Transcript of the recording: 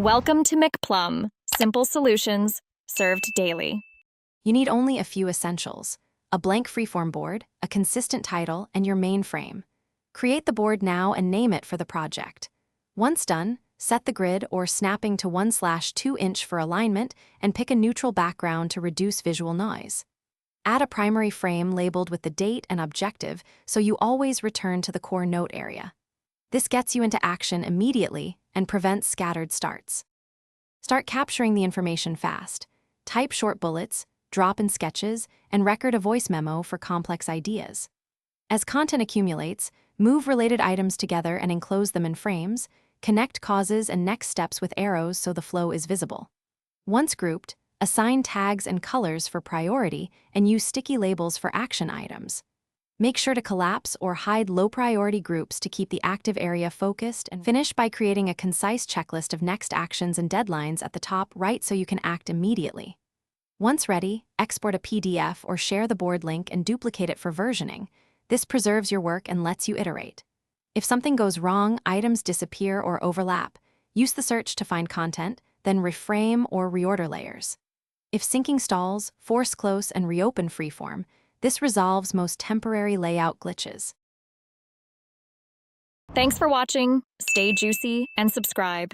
Welcome to McPlum, simple solutions served daily. You need only a few essentials: a blank freeform board, a consistent title, and your main frame. Create the board now and name it for the project. Once done, set the grid or snapping to 1/2 inch for alignment and pick a neutral background to reduce visual noise. Add a primary frame labeled with the date and objective so you always return to the core note area. This gets you into action immediately and prevents scattered starts. Start capturing the information fast. Type short bullets, drop in sketches, and record a voice memo for complex ideas. As content accumulates, move related items together and enclose them in frames. Connect causes and next steps with arrows so the flow is visible. Once grouped, assign tags and colors for priority and use sticky labels for action items. Make sure to collapse or hide low-priority groups to keep the active area focused, and finish by creating a concise checklist of next actions and deadlines at the top right so you can act immediately. Once ready, export a PDF or share the board link and duplicate it for versioning. This preserves your work and lets you iterate. If something goes wrong, items disappear or overlap. Use the search to find content, then reframe or reorder layers. If syncing stalls, force close and reopen freeform. This resolves most temporary layout glitches. Thanks for watching. Stay juicy and subscribe.